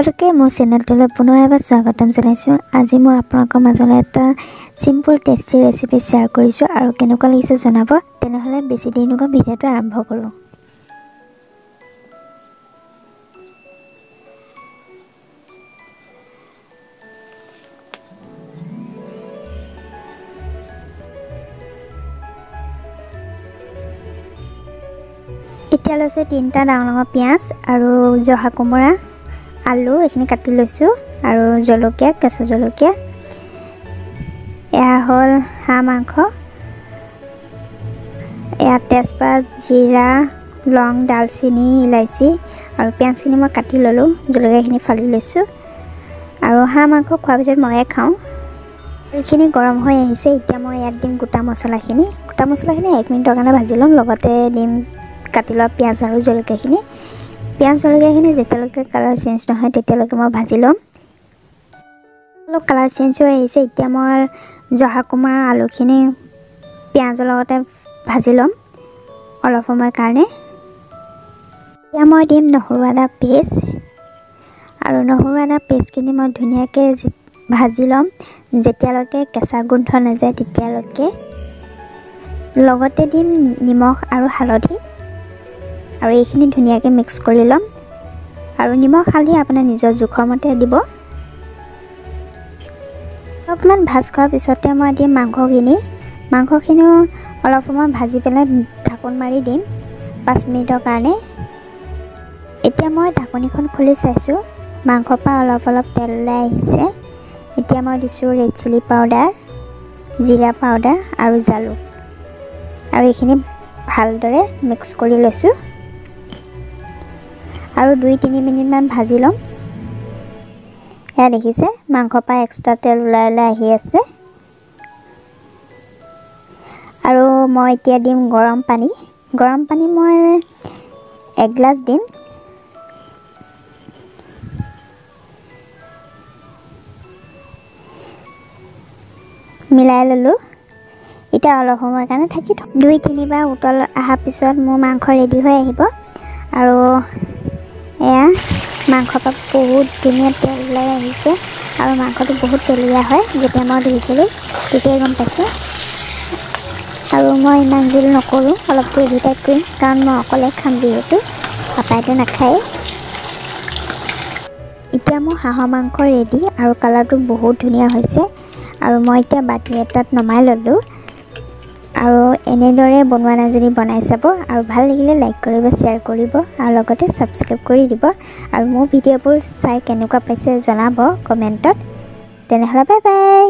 সকলোকে মোৰ চেনেলটোলৈ পুনৰ এবাৰ স্বাগতম জনাইছোঁ। আজি মই আপোনালোকৰ মাজলৈ এটা সিম্পল টেষ্টি ৰেচিপি শ্বেয়াৰ কৰিছোঁ আৰু কেনেকুৱা লাগিছে জনাব। তেনেহ'লে বেছি দেৰি নকৰি ভিডিঅ'টো আৰম্ভ কৰোঁ। এতিয়া লৈছোঁ 3টা ডাঙৰ ডাঙৰ পিঁয়াজ আৰু জহা কোমোৰা, আলু এইখিনি কাটি লৈছোঁ আৰু জলকীয়া, কেঁচা জলকীয়া। এয়া হ'ল হাঁহ মাংস। এয়া তেজপাত, জিৰা, লং, ডালচেনি, ইলাইচি আৰু পিঁয়াজখিনি মই কাটি ল'লোঁ। জলকীয়াখিনি ফালি লৈছোঁ আৰু হাঁহ মাংস খোৱাৰ ভিতৰত ময়ে খাওঁ। এইখিনি গৰম হৈ আহিছে। এতিয়া মই ইয়াত দিম গোটা মছলাখিনি। 1 মিনিটৰ কাৰণে ভাজি ল'ম। লগতে দিম কাটি লোৱা পিঁয়াজ আৰু জলকীয়াখিনি। পিঁয়াজ জলকীয়াখিনি যেতিয়ালৈকে কালাৰ চেঞ্জ নহয় তেতিয়ালৈকে মই ভাজি ল'ম। অলপ কালাৰ চেঞ্জ হৈ আহিছে। এতিয়া মই জহা কোমোৰা আলুখিনি পিঁয়াজৰ লগতে ভাজি ল'ম অলপ সময়ৰ কাৰণে। এতিয়া মই দিম নহৰু আদা পেষ্ট আৰু নহৰু আদা পেষ্টখিনি মই ধুনীয়াকৈ ভাজি ল'ম যেতিয়ালৈকে কেঁচা গোন্ধ নাযায় তেতিয়ালৈকে। লগতে দিম নিমখ আৰু হালধি আৰু এইখিনি ধুনীয়াকৈ মিক্স কৰি ল'ম আৰু নিমখ হালধি আপোনাৰ নিজৰ জোখৰ মতে দিব। অলপমান ভাজ খোৱাৰ পিছতে মই দিম মাংসখিনিও অলপ সময় ভাজি পেলাই ঢাকোন মাৰি দিম 5 মিনিটৰ কাৰণে। এতিয়া মই ঢাকনিখন খুলি চাইছোঁ, মাংসৰ পৰা অলপ তেল ওলাই আহিছে। এতিয়া মই দিছোঁ ৰেড চিলি পাউডাৰ, জিৰা পাউডাৰ আৰু জালুক আৰু এইখিনি ভালদৰে মিক্স কৰি লৈছোঁ আৰু 2-3 মিনিটমান ভাজি ল'ম। এয়া দেখিছে মাংসৰ পৰা এক্সট্ৰা তেল ওলাই আহি আছে। আৰু মই এতিয়া দিম গৰম পানী মই 1 গ্লাছ দিম। মিলাই ল'লোঁ। এতিয়া অলপ সময়ৰ কাৰণে থাকি 2-3 বাৰ উতল অহাৰ পিছত মোৰ মাংস ৰেডি হৈ আহিব আৰু এয়া মাংসৰ পৰা বহুত ধুনীয়া তেল ওলাই আহিছে আৰু মাংসটো বহুত তেলীয়া হয়। যেতিয়া মই ধুইছিলোঁ তেতিয়াই গম পাইছোঁ। আৰু মই ইমান জোল নকৰোঁ, অলপ গ্ৰেভি টাইপ কৰিম কাৰণ মই অকলে খাম যিহেতু, পাপাইটো নাখায়। এতিয়া মোৰ হাঁহৰ মাংস ৰেডি আৰু কালাৰটো বহুত ধুনীয়া হৈছে আৰু মই এতিয়া বাটি এটাত নমাই ল'লোঁ। আৰু এনেদৰে বনোৱা নাই যদি বনাই চাব আৰু ভাল লাগিলে লাইক কৰিব, শ্বেয়াৰ কৰিব আৰু লগতে ছাবস্ক্ৰাইব কৰি দিব আৰু মোৰ ভিডিঅ'বোৰ চাই কেনেকুৱা পাইছে জনাব কমেণ্টত। তেনেহ'লে বাই বাই।